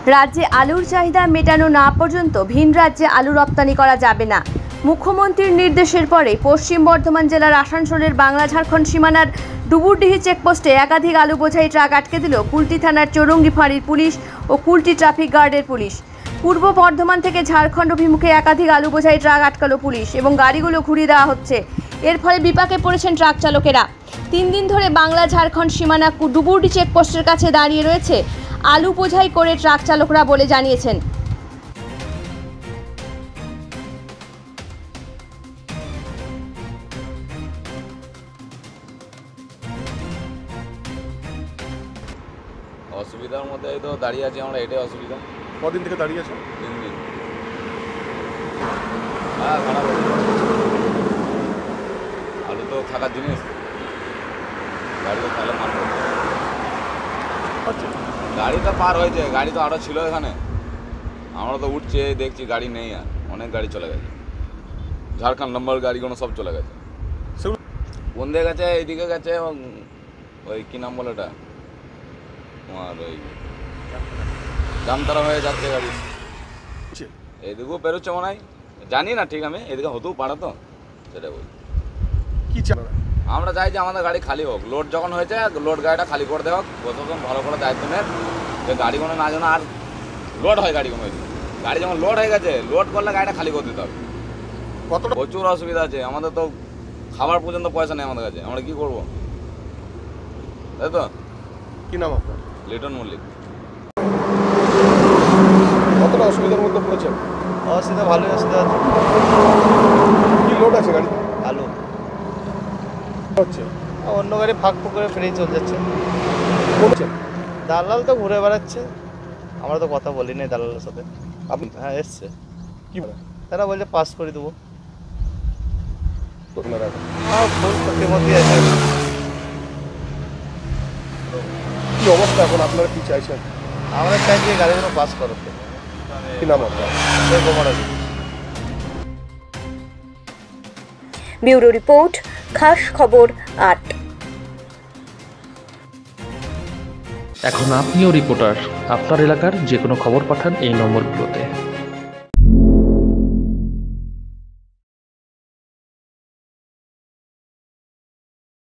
রাজ্যে আলুর চাহিদা মেটানো না পর্যন্ত ভিন রাজ্যে আলু রপ্তানি করা যাবে না। মুখ্যমন্ত্রীর নির্দেশের পরে পশ্চিম বর্ধমান জেলার আসানসোলের বাংলা ঝাড়খণ্ড সীমানার ডুবুরডিহি চেকপোস্টে একাধিক আলু বোঝাই ট্রাক আটকে দিল কুলটি থানার চৌরঙ্গি ফাঁড়ির পুলিশ ও কুলটি ট্রাফিক গার্ডের পুলিশ। পূর্ব বর্ধমান থেকে ঝাড়খণ্ড অভিমুখে একাধিক আলু বোঝাই ট্রাক আটকালো পুলিশ এবং গাড়িগুলো ঘুরিয়ে দেওয়া হচ্ছে। এর ফলে বিপাকে পড়েছেন ট্রাক চালকেরা। 3 দিন ধরে বাংলা ঝাড়খণ্ড সীমানা ডুবুরডি চেকপোস্টের কাছে দাঁড়িয়ে রয়েছে আলু বোঝাই করে ট্রাক চালকরা বলে জানিয়েছেন। অসুবিধার মধ্যে তো দাঁড়িয়ে আছি আমরা, এটাই অসুবিধা। কদিন থেকে দাঁড়িয়ে আছে? 3 দিন। হ্যাঁ, খারাপ আলু তো থাকার জিনিস, গাড়ি তো তাহলে মানব। গাড়ি তো পার হয়েছে, গাড়ি তো আরও ছিল এখানে, আমরা তো উঠছে দেখছি গাড়ি নেই, আর অনেক গাড়ি চলে গেছে। ঝাড়খণ্ড নম্বর গাড়িগুলো সব চলে গেছে। কোন দিকে গেছে? এইদিকে গেছে, ওই কী নাম বলে ওটা, তোমার ওই জামতারা হয়ে যাচ্ছে গাড়ি। এদিকেও বেরোচ্ছে মনে হয়, জানি না ঠিক, আমি এদিকে হতেও পারে তো, সেটা বলি। কি চাই আমরা চাই যে আমাদের গাড়ি খালি হোক, লোড যখন হয়েছে লোড গাড়িটা খালি করে দেওয়া হোক, প্রশাসন ভালো করে দায়িত্ব নেয় যে গাড়িগুলো না যেন আর লোড হয়। গাড়িগুলো গাড়ি যখন লোড হয়ে গেছে, লোড করলে গাড়িটা খালি করে দিতে হবে। কতটা প্রচুর অসুবিধা আছে আমাদের, তো খাবার পর্যন্ত পয়সা নেই আমাদের কাছে, আমরা কী করবো? তাই তো। কি নাম আপনার? লিটন মল্লিক। কতটা অসুবিধার মধ্যে পড়েছেন? অসুবিধা ভালোই অসুবিধা আছে। কি লোড আছে গাড়ি? আলু হচ্ছে অন্য গাড়ি ফাঁক করে ফেরেই চলে যাচ্ছে। বলছেন দালাল তো ঘুরে বেড়াচ্ছে, আমরা তো কথা বলি নাই দালালের সাথে। আপনি? হ্যাঁ, এসছে। কি বলে? তারা বলছে পাস করে দেবো। আপনারা ফুল ক্ষতির মধ্যেই আছে। কি অবস্থা এখন? আপনারা কি চাইছেন? আমরা চাইছি এই গাড়িগুলো পাস করতে। কি নাম আপনার? ব্যুরো রিপোর্ট, খাস খবর 8। এখন আপনিও রিপোর্টার, আপনার এলাকার যে কোনো খবর পাঠান এই নম্বরগুলোতে।